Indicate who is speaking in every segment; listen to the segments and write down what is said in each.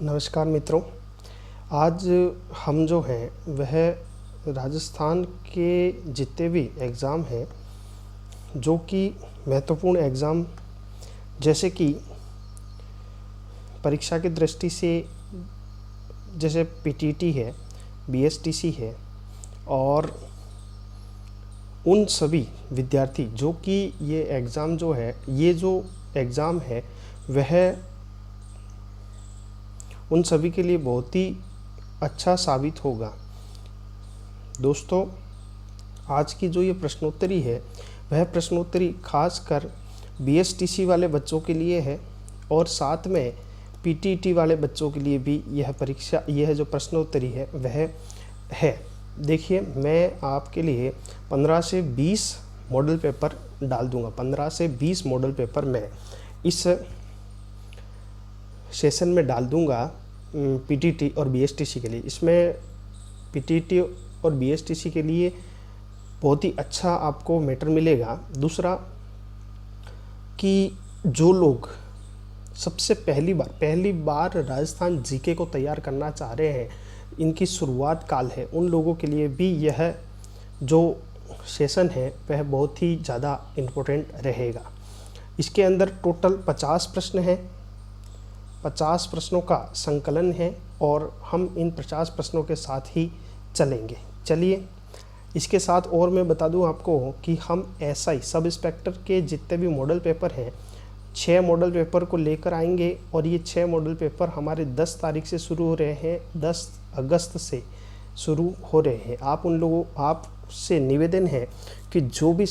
Speaker 1: नमस्कार मित्रों। आज हम जो हैं वह राजस्थान के जितने भी एग्ज़ाम हैं जो कि महत्वपूर्ण एग्ज़ाम जैसे कि परीक्षा की दृष्टि से जैसे पीटीटी है, बीएसटीसी है और उन सभी विद्यार्थी जो कि ये एग्ज़ाम जो है एग्ज़ाम है वह उन सभी के लिए बहुत ही अच्छा साबित होगा। दोस्तों, आज की जो ये प्रश्नोत्तरी है वह प्रश्नोत्तरी खासकर बीएसटीसी वाले बच्चों के लिए है और साथ में पीटीटी वाले बच्चों के लिए भी यह जो प्रश्नोत्तरी है वह है। देखिए, मैं आपके लिए 15 से 20 मॉडल पेपर डाल दूंगा। 15 से 20 मॉडल पेपर मैं इस सेशन में डाल दूंगा पीटीटी और बीएसटीसी के लिए। इसमें पीटीटी और बीएसटीसी के लिए बहुत ही अच्छा आपको मैटर मिलेगा। दूसरा कि जो लोग सबसे पहली बार राजस्थान जीके को तैयार करना चाह रहे हैं, इनकी शुरुआत काल है, उन लोगों के लिए भी यह जो सेशन है वह बहुत ही ज़्यादा इम्पोर्टेंट रहेगा। इसके अंदर टोटल 50 प्रश्न हैं, 50 प्रश्नों का संकलन है और हम इन 50 प्रश्नों के साथ ही चलेंगे। चलिए, इसके साथ और मैं बता दूं आपको कि हम एसआई सब इंस्पेक्टर के जितने भी मॉडल पेपर हैं 6 मॉडल पेपर को लेकर आएंगे और ये 6 मॉडल पेपर हमारे 10 तारीख से शुरू हो रहे हैं, 10 अगस्त से शुरू हो रहे हैं। आपसे निवेदन है कि जो भी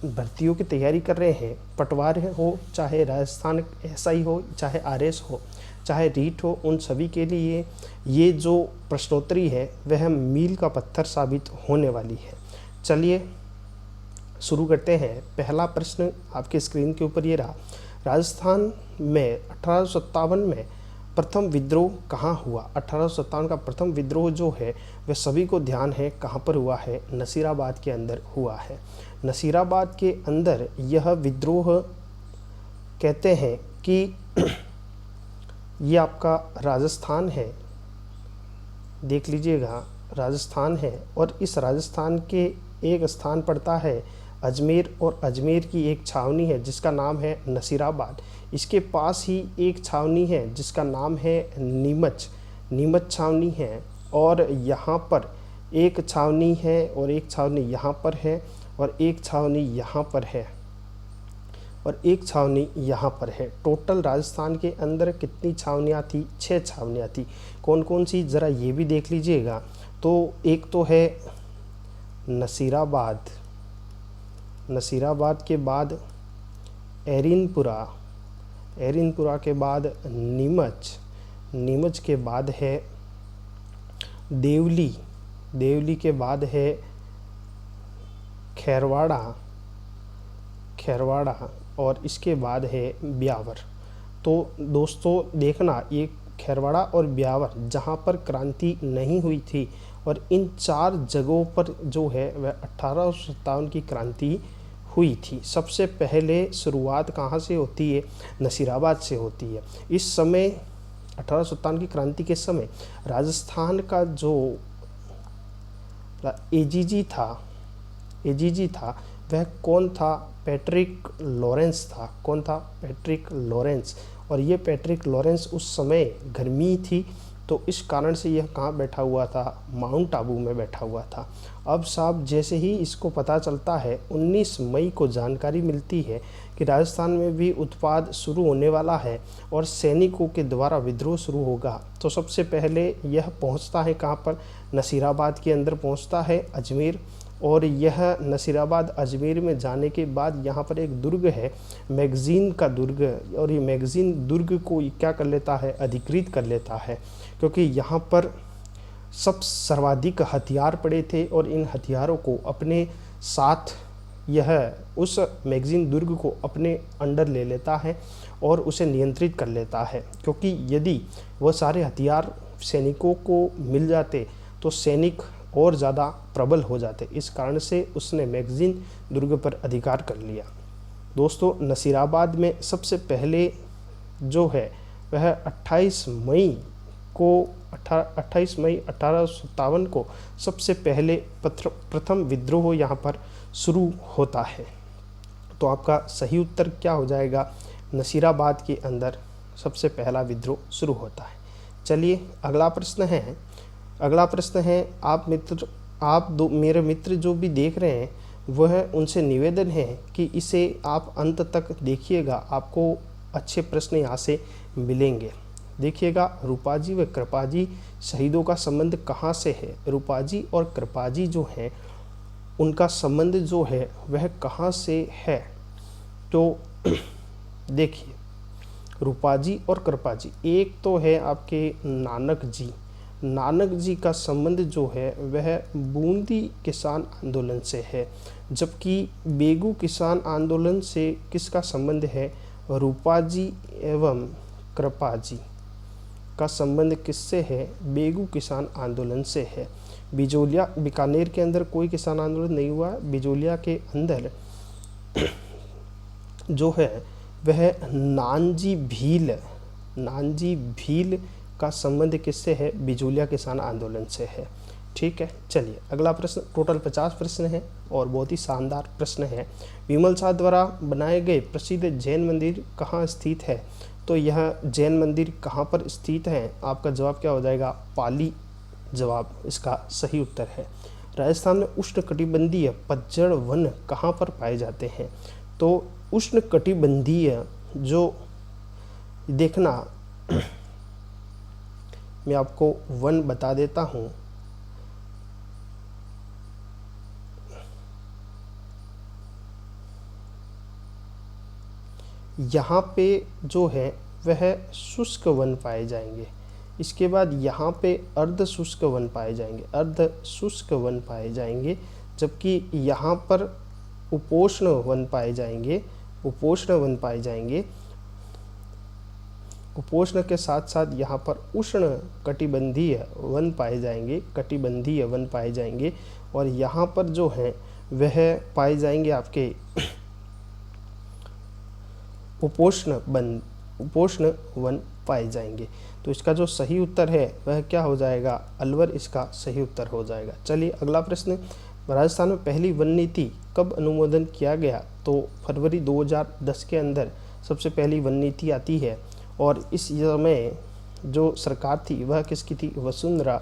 Speaker 1: भर्तियों की तैयारी कर रहे हैं, पटवार हो, चाहे राजस्थान एसआई हो, चाहे आरएस हो, चाहे रीट हो, उन सभी के लिए ये जो प्रश्नोत्तरी है वह मील का पत्थर साबित होने वाली है। चलिए शुरू करते हैं। पहला प्रश्न आपके स्क्रीन के ऊपर ये रहा। राजस्थान में 1857 में प्रथम विद्रोह कहाँ हुआ? 1857 का प्रथम विद्रोह जो है वह सभी को ध्यान है कहाँ पर हुआ है? नसीराबाद के अंदर हुआ है। नसीराबाद के अंदर यह विद्रोह कहते हैं कि ये आपका राजस्थान है, देख लीजिएगा, राजस्थान है और इस राजस्थान के एक स्थान पड़ता है अजमेर और अजमेर की एक छावनी है जिसका नाम है नसीराबाद। इसके पास ही एक छावनी है जिसका नाम है नीमच छावनी है और यहाँ पर एक छावनी है और एक छावनी यहाँ पर है और एक छावनी यहाँ पर है और एक छावनी यहाँ पर है। टोटल राजस्थान के अंदर कितनी छावनियाँ थी? 6 छावनियाँ थी। कौन कौन सी, ज़रा ये भी देख लीजिएगा। तो एक तो है नसीराबाद के बाद एरिनपुरा के बाद नीमच के बाद है देवली के बाद है खैरवाड़ा और इसके बाद है ब्यावर। तो दोस्तों देखना, ये खैरवाड़ा और ब्यावर जहाँ पर क्रांति नहीं हुई थी और इन 4 जगहों पर जो है वह 1857 की क्रांति हुई थी। सबसे पहले शुरुआत कहाँ से होती है? नसीराबाद से होती है। इस समय 1857 की क्रांति के समय राजस्थान का जो एजीजी था वह कौन था? पैट्रिक लॉरेंस था। कौन था? Patrick Lawrence. और ये पैट्रिक लॉरेंस उस समय गर्मी थी तो इस कारण से यह कहाँ बैठा हुआ था? माउंट आबू में बैठा हुआ था। अब साहब जैसे ही इसको पता चलता है, 19 मई को जानकारी मिलती है कि राजस्थान में भी उत्पाद शुरू होने वाला है और सैनिकों के द्वारा विद्रोह शुरू होगा, तो सबसे पहले यह पहुंचता है कहाँ पर? नसीराबाद के अंदर पहुंचता है, अजमेर। और यह नसीराबाद अजमेर में जाने के बाद यहाँ पर एक दुर्ग है, मैगज़ीन का दुर्ग, और ये मैगज़ीन दुर्ग को क्या कर लेता है? अधिकृत कर लेता है, क्योंकि यहाँ पर सब सर्वाधिक हथियार पड़े थे और इन हथियारों को अपने साथ यह उस मैगज़ीन दुर्ग को अपने अंडर ले लेता है और उसे नियंत्रित कर लेता है, क्योंकि यदि वह सारे हथियार सैनिकों को मिल जाते तो सैनिक और ज़्यादा प्रबल हो जाते। इस कारण से उसने मैगज़ीन दुर्ग पर अधिकार कर लिया। दोस्तों, नसीराबाद में सबसे पहले जो है वह 28 मई को 28 मई 1857 को सबसे पहले प्रथम विद्रोह यहाँ पर शुरू होता है। तो आपका सही उत्तर क्या हो जाएगा, नसीराबाद के अंदर सबसे पहला विद्रोह शुरू होता है। चलिए अगला प्रश्न है, मेरे मित्र जो भी देख रहे हैं वह उनसे निवेदन है कि इसे आप अंत तक देखिएगा, आपको अच्छे प्रश्न यहाँ से मिलेंगे। देखिएगा, रूपाजी व कृपाजी शहीदों का संबंध कहाँ से है। रूपाजी और कृपाजी जो हैं उनका संबंध जो है वह कहाँ से है। तो देखिए, रूपाजी और कृपाजी, एक तो है आपके नानक जी का संबंध जो है वह बूंदी किसान आंदोलन से है, जबकि बेगू किसान आंदोलन से किसका संबंध है, रूपाजी एवं कृपाजी का संबंध किससे है, बेगू किसान आंदोलन से है। बिजोलिया, बीकानेर के अंदर कोई किसान आंदोलन नहीं हुआ, बिजोलिया के अंदर जो है वह नानजी भील का संबंध किससे है, बिजोलिया किसान आंदोलन से है। ठीक है, चलिए अगला प्रश्न, टोटल 50 प्रश्न है और बहुत ही शानदार प्रश्न है। विमल शाह द्वारा बनाए गए प्रसिद्ध जैन मंदिर कहाँ स्थित है। तो यह जैन मंदिर कहाँ पर स्थित है, आपका जवाब क्या हो जाएगा, पाली जवाब इसका सही उत्तर है। राजस्थान में उष्णकटिबंधीय पतझड़ वन कहाँ पर पाए जाते हैं। तो उष्णकटिबंधीय जो देखना, मैं आपको वन बता देता हूँ। यहाँ पे जो है वह शुष्क वन पाए जाएंगे। इसके बाद यहाँ पे अर्ध शुष्क वन पाए जाएंगे, जबकि यहाँ पर उपोष्ण वन पाए जाएंगे। उपोष्ण के साथ साथ यहाँ पर उष्ण कटिबंधीय वन पाए जाएंगे, और यहाँ पर जो है वह पाए जाएंगे आपके उपोष्ण वन पाए जाएंगे। तो इसका जो सही उत्तर है वह क्या हो जाएगा, अलवर इसका सही उत्तर हो जाएगा। चलिए अगला प्रश्न, राजस्थान में पहली वन नीति कब अनुमोदन किया गया। तो फरवरी 2010 के अंदर सबसे पहली वन नीति आती है, और इस समय जो सरकार थी वह किसकी थी, वसुंधरा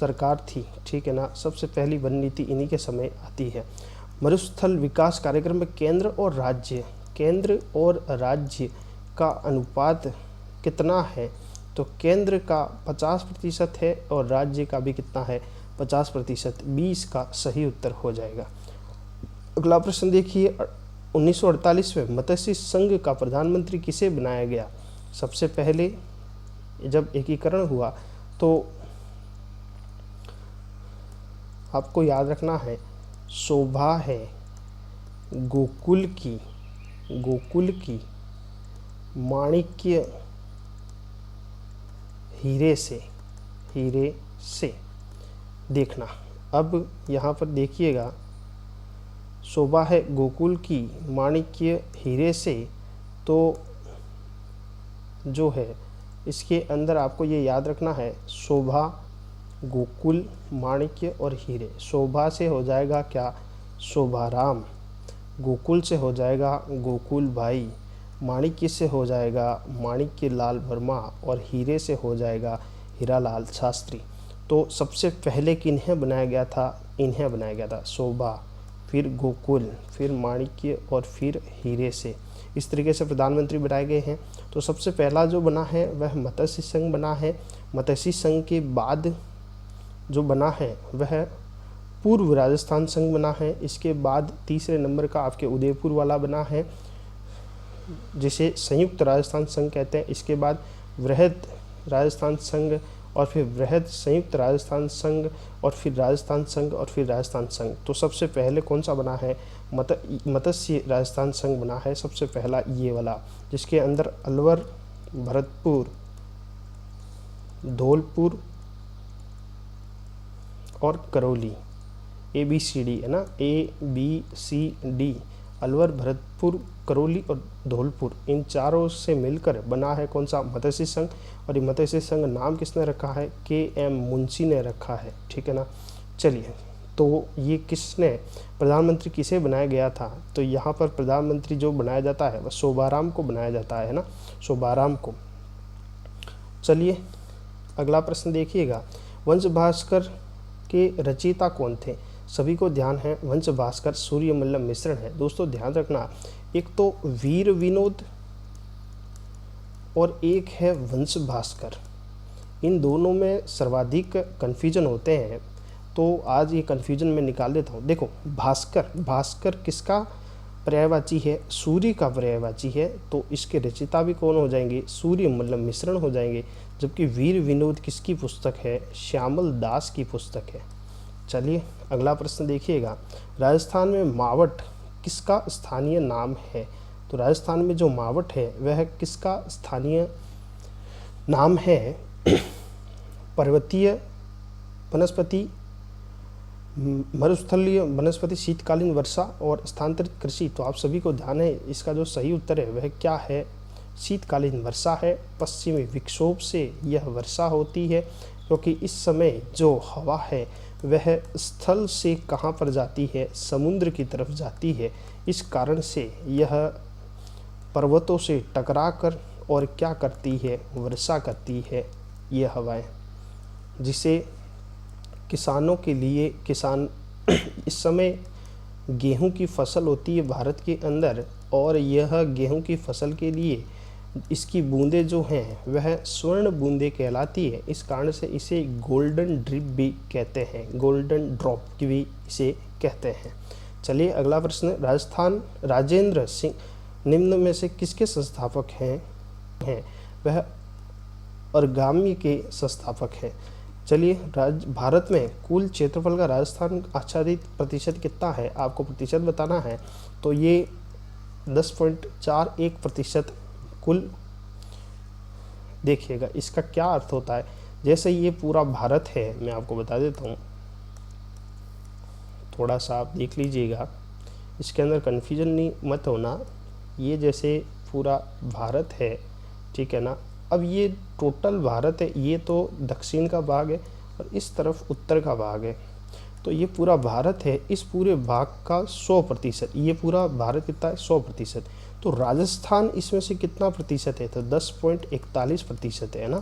Speaker 1: सरकार थी। ठीक है ना, सबसे पहली वन नीति इन्हीं के समय आती है। मरुस्थल विकास कार्यक्रम में केंद्र और राज्य का अनुपात कितना है। तो केंद्र का 50% है और राज्य का भी कितना है, 50%, 20 का सही उत्तर हो जाएगा। अगला प्रश्न देखिए, 1948 में मत्स्य संघ का प्रधानमंत्री किसे बनाया गया। सबसे पहले जब एकीकरण हुआ तो आपको याद रखना है, शोभा है गोकुल की माणिक्य हीरे से देखना। अब यहाँ पर देखिएगा, शोभा है गोकुल की माणिक्य हीरे से, तो जो है इसके अंदर आपको ये याद रखना है, शोभा, गोकुल, माणिक्य और हीरे। शोभा से हो जाएगा क्या, शोभाराम। गोकुल से हो जाएगा गोकुल भाई। माणिक्य से हो जाएगा माणिक्य लाल वर्मा, और हीरे से हो जाएगा हीरालाल शास्त्री। तो सबसे पहले किन्हें बनाया गया था, इन्हें बनाया गया था, शोभा, फिर गोकुल, फिर माणिक्य और फिर हीरे से। इस तरीके से प्रधानमंत्री बनाए गए हैं। तो सबसे पहला जो बना है वह मत्स्य संघ बना है। मत्स्य संघ के बाद जो बना है वह पूर्व राजस्थान संघ बना है। इसके बाद तीसरे नंबर का आपके उदयपुर वाला बना है, जिसे संयुक्त राजस्थान संघ कहते हैं। इसके बाद वृहद राजस्थान संघ, और फिर वृहद संयुक्त राजस्थान संघ, और फिर राजस्थान संघ, और फिर राजस्थान संघ। तो सबसे पहले कौन सा बना है, मत्स्य राजस्थान संघ बना है सबसे पहला, ये वाला, जिसके अंदर अलवर, भरतपुर, धौलपुर और करौली, ABCD है ना, ABCD अलवर, भरतपुर, करौली और धौलपुर, इन चारों से मिलकर बना है कौन सा? मत्स्य संघ। और ये मत्स्य संघ नाम किसने रखा है? के.एम. मुंशी ने रखा है, ठीक है ना। चलिए, तो ये किसने, प्रधानमंत्री किसे बनाया गया था? तो यहाँ पर प्रधानमंत्री जो बनाया जाता है वह शोभाराम को बनाया जाता है ना, शोभाराम को। चलिए अगला प्रश्न देखिएगा, वंश भास्कर के रचयिता कौन थे? सभी को ध्यान है, वंश भास्कर सूर्यमल्ल मिश्रण है। दोस्तों ध्यान रखना, एक तो वीर विनोद और एक है वंश भास्कर, इन दोनों में सर्वाधिक कन्फ्यूजन होते हैं, तो आज ये कन्फ्यूजन मैं निकाल देता हूँ। देखो भास्कर किसका पर्यायवाची है? सूर्य का पर्यायवाची है, तो इसके रचयिता भी कौन हो जाएंगे? सूर्यमल्ल मिश्रण हो जाएंगे। जबकि वीर विनोद किसकी पुस्तक है? श्यामल दास की पुस्तक है। चलिए अगला प्रश्न देखिएगा, राजस्थान में मावट किसका स्थानीय नाम है? तो राजस्थान में जो मावट है वह किसका स्थानीय नाम है? पर्वतीय वनस्पति, मरुस्थलीय वनस्पति, शीतकालीन वर्षा और स्थानांतरित कृषि। तो आप सभी को ध्यान है, इसका जो सही उत्तर है वह क्या है? शीतकालीन वर्षा है। पश्चिमी विक्षोभ से यह वर्षा होती है, क्योंकि इस समय जो हवा है वह स्थल से कहाँ पर जाती है? समुद्र की तरफ जाती है। इस कारण से यह पर्वतों से टकराकर और क्या करती है? वर्षा करती है ये हवाएं, जिसे किसानों के लिए, किसान इस समय गेहूं की फसल होती है भारत के अंदर, और यह गेहूं की फसल के लिए इसकी बूंदें जो हैं वह स्वर्ण बूंदें कहलाती है। इस कारण से इसे गोल्डन ड्रिप भी कहते हैं, गोल्डन ड्रॉप की भी इसे कहते हैं। चलिए अगला प्रश्न, राजेंद्र सिंह निम्न में से किसके संस्थापक हैं? वह origami के संस्थापक हैं। चलिए, भारत में कुल क्षेत्रफल का राजस्थान आच्छादित प्रतिशत कितना है? आपको प्रतिशत बताना है, तो ये 10.41% कुल। देखिएगा इसका क्या अर्थ होता है। जैसे ये पूरा भारत है, मैं आपको बता देता हूँ, थोड़ा सा आप देख लीजिएगा, इसके अंदर कन्फ्यूजन नहीं मत होना। ये जैसे पूरा भारत है, ठीक है ना। अब ये टोटल भारत है, ये तो दक्षिण का भाग है और इस तरफ उत्तर का भाग है, तो ये पूरा भारत है। इस पूरे भाग का 100%, ये पूरा भारत कितना है? 100%। तो राजस्थान इसमें से कितना प्रतिशत है? तो 10.41% है ना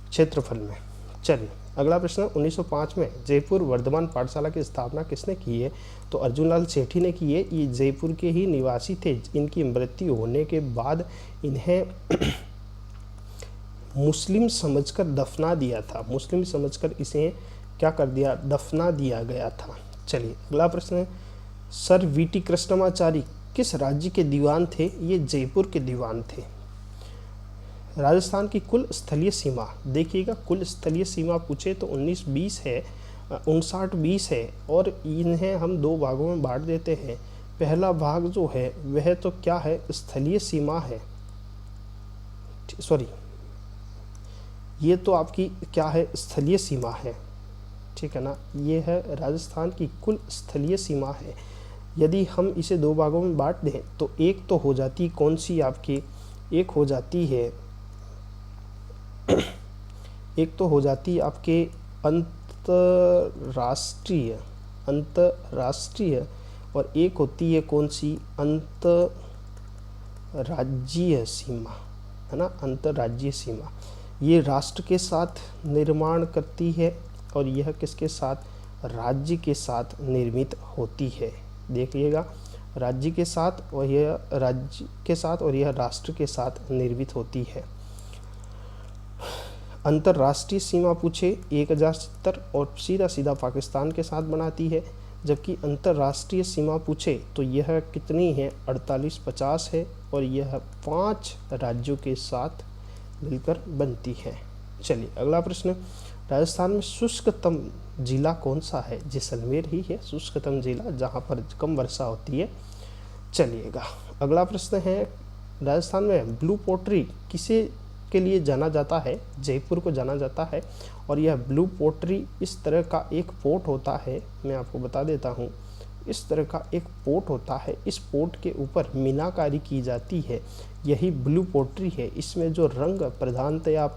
Speaker 1: क्षेत्रफल में। चलिए अगला प्रश्न, 1905 में जयपुर वर्धमान पाठशाला की स्थापना किसने की है? तो अर्जुनलाल सेठी ने की है। ये जयपुर के ही निवासी थे। इनकी मृत्यु होने के बाद इन्हें मुस्लिम समझकर दफना दिया था, मुस्लिम समझकर इसे क्या कर दिया? दफना दिया गया था। चलिए अगला प्रश्न है, सर वीटी कृष्णमाचारी किस राज्य के दीवान थे? ये जयपुर के दीवान थे। राजस्थान की कुल स्थलीय सीमा देखिएगा, कुल स्थलीय सीमा पूछे तो 19-20 है, 59-20 है, और इन्हें हम दो भागों में बांट देते हैं। पहला भाग जो है वह तो क्या है? स्थलीय सीमा है, सॉरी, ये तो आपकी क्या है? स्थलीय सीमा है, ठीक है ना। ये है राजस्थान की कुल स्थलीय सीमा है। यदि हम इसे दो भागों में बांट दें तो एक तो हो जाती कौन सी आपकी? एक हो जाती है, एक तो हो जाती आपके अंतर्राष्ट्रीय, और एक होती है कौन सी? अंतर्राज्यीय सीमा, है ना, अंतर्राज्यीय सीमा। ये राष्ट्र के साथ निर्माण करती है और यह किसके साथ? राज्य के साथ निर्मित होती है। देखिएगा, राज्य के साथ, और यह राज्य के साथ और यह राष्ट्र के साथ निर्मित होती है। अंतर्राष्ट्रीय सीमा पूछे 1070 और सीधा सीधा पाकिस्तान के साथ बनाती है, जबकि अंतर्राष्ट्रीय सीमा पूछे तो यह कितनी है? 4850 है, और यह 5 राज्यों के साथ मिलकर बनती है। चलिए अगला प्रश्न, राजस्थान में शुष्कतम जिला कौन सा है? जैसलमेर ही है शुष्कतम जिला, जहाँ पर कम वर्षा होती है। चलिएगा अगला प्रश्न है, राजस्थान में ब्लू पोट्री किसे के लिए जाना जाता है? जयपुर को जाना जाता है, और यह ब्लू पोट्री इस तरह का एक पोर्ट होता है, मैं आपको बता देता हूँ। इस तरह का एक पोट होता है। इस पोट के ऊपर मीनाकारी की जाती है, यही ब्लू पोट्री है। इसमें जो रंग प्रधानतया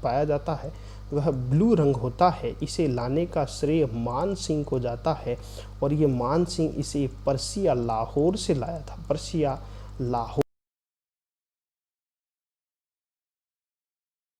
Speaker 1: पाया जाता है वह ब्लू रंग होता है। इसे लाने का श्रेय मान सिंह को जाता है और ये मान सिंह इसे पर्सिया लाहौर से लाया था। पर्सिया लाहौर